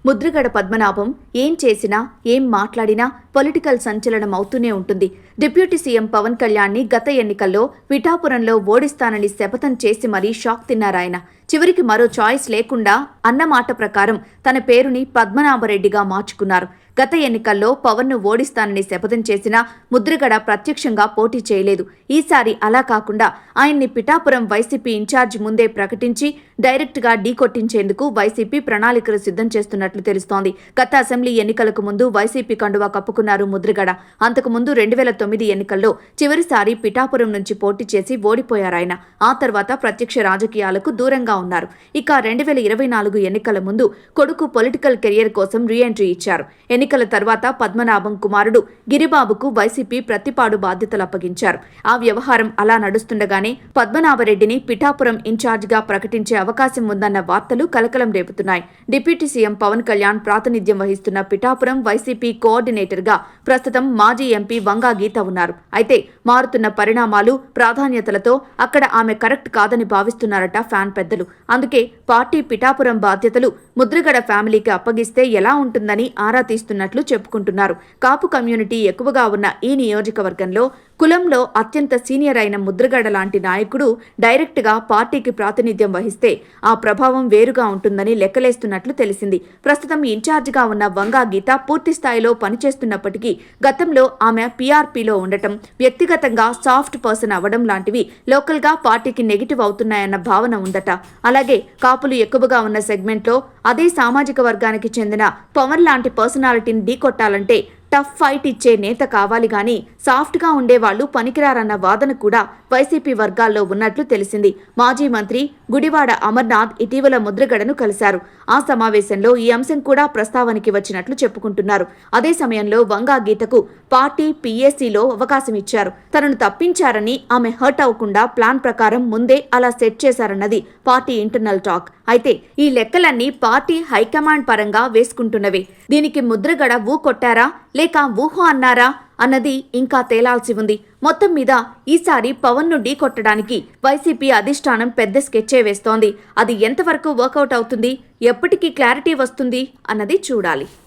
ముద్రగడ పద్మనాభం ఏం చేసినా ఏం మాట్లాడినా పొలిటికల్ సంచలనం అవుతూనే ఉంటుంది. డిప్యూటీ సీఎం పవన్ కళ్యాణ్ని గత ఎన్నికల్లో పిఠాపురంలో ఓడిస్తానని శపథం చేసి మరీ షాక్ తిన్నారాయన. చివరికి మరో చాయిస్ లేకుండా అన్నమాట ప్రకారం తన పేరుని పద్మనాభరెడ్డిగా మార్చుకున్నారు. గత ఎన్నికల్లో పవన్ను ఓడిస్తానని శపథం చేసినా ముద్రగడ ప్రత్యక్షంగా పోటీ చేయలేదు. ఈసారి అలా కాకుండా ఆయన్ని పిఠాపురం వైసీపీ ఇన్ఛార్జ్ ముందే ప్రకటించి డైరెక్ట్గా ఢీకొట్టించేందుకు వైసీపీ ప్రణాళికలు సిద్ధం చేస్తున్నట్లు తెలుస్తోంది. గత అసెంబ్లీ ఎన్నికలకు ముందు వైసీపీ కండువా కప్పుకున్నారు ముద్రగడ. అంతకుముందు 2009 ఎన్నికల్లో చివరిసారి పిఠాపురం నుంచి పోటీ చేసి ఓడిపోయారాయన. ఆ తర్వాత ప్రత్యక్ష రాజకీయాలకు దూరంగా ఉన్నారు. ఇక 2024 ఎన్నికల ముందు కొడుకు పొలిటికల్ కెరియర్ కోసం రీఎంట్రీ ఇచ్చారు. ఎన్నికల తర్వాత పద్మనాభం కుమారుడు గిరిబాబుకు వైసీపీ ప్రతిపాడు బాధ్యతలు అప్పగించారు. ఆ వ్యవహారం అలా నడుస్తుండగానే పద్మనాభరెడ్డిని పిఠాపురం ఇన్ఛార్జిగా ప్రకటించే అవకాశం ఉందన్న వార్తలు కలకలం రేపుతున్నాయి. డిప్యూటీ సీఎం పవన్ కళ్యాణ్ ప్రాతినిధ్యం వహిస్తున్న పిఠాపురం వైసీపీ కోఆర్డినేటర్గా ప్రస్తుతం మాజీ ఎంపీ వంగా గీత ఉన్నారు. అయితే మారుతున్న పరిణామాలు ప్రాధాన్యతలతో అక్కడ ఆమె కరెక్ట్ కాదని భావిస్తున్నారట ఫ్యాన్ పెద్దలు. అందుకే పార్టీ పిఠాపురం బాధ్యతలు ముద్రగడ ఫ్యామిలీకి అప్పగిస్తే ఎలా ఉంటుందని ఆరా తీస్తున్నట్లు చెప్పుకుంటున్నారు. కాపు కమ్యూనిటీ ఎక్కువగా ఉన్న ఈ నియోజకవర్గంలో కులంలో అత్యంత సీనియర్ అయిన ముద్రగడ లాంటి నాయకుడు డైరెక్ట్గా పార్టీకి ప్రాతినిధ్యం వహిస్తే ఆ ప్రభావం వేరుగా ఉంటుందని లెక్కలేస్తున్నట్లు తెలిసింది. ప్రస్తుతం ఇన్ఛార్జిగా ఉన్న వంగా గీత పూర్తి స్థాయిలో పనిచేస్తున్నప్పటికీ గతంలో ఆమె పీఆర్పీలో ఉండటం, వ్యక్తిగతంగా సాఫ్ట్ పర్సన్ అవ్వడం లాంటివి లోకల్గా పార్టీకి నెగిటివ్ అవుతున్నాయన్న భావన ఉందట. అలాగే కాపులు ఎక్కువగా ఉన్న సెగ్మెంట్లో అదే సామాజిక వర్గానికి చెందిన పవన్ లాంటి పర్సనాలిటీని ఢీకొట్టాలంటే టఫ్ ఫైట్ ఇచ్చే నేత కావాలి గాని సాఫ్ట్గా ఉండేవాళ్లు పనికిరారన్న వాదన కూడా వైసీపీ వర్గాల్లో ఉన్నట్లు తెలిసింది. మాజీ మంత్రి గుడివాడ అమర్నాథ్ ఇటీవల ముద్రగడను కలిశారు. ఆ సమావేశంలో ఈ అంశం కూడా ప్రస్తావనకి వచ్చినట్లు చెప్పుకుంటున్నారు. అదే సమయంలో వంగా గీతకు పార్టీ పీఏసీలో అవకాశం ఇచ్చారు. తనను తప్పించారని ఆమె హర్ట్ అవ్వకుండా ప్లాన్ ప్రకారం ముందే అలా సెట్ చేశారన్నది పార్టీ ఇంటర్నల్ టాక్. అయితే ఈ లెక్కలన్నీ పార్టీ హైకమాండ్ పరంగా వేసుకుంటున్నవే. దీనికి ముద్రగడ ఊ కొట్టారా లేక ఊహో అన్నారా అన్నది ఇంకా తేలాల్సి ఉంది. మొత్తం మీద ఈసారి పవన్ను ఢీకొట్టడానికి వైసీపీ అధిష్టానం పెద్ద స్కెచ్చే వేస్తోంది. అది ఎంతవరకు వర్కౌట్ అవుతుంది, ఎప్పటికీ క్లారిటీ వస్తుంది అన్నది చూడాలి.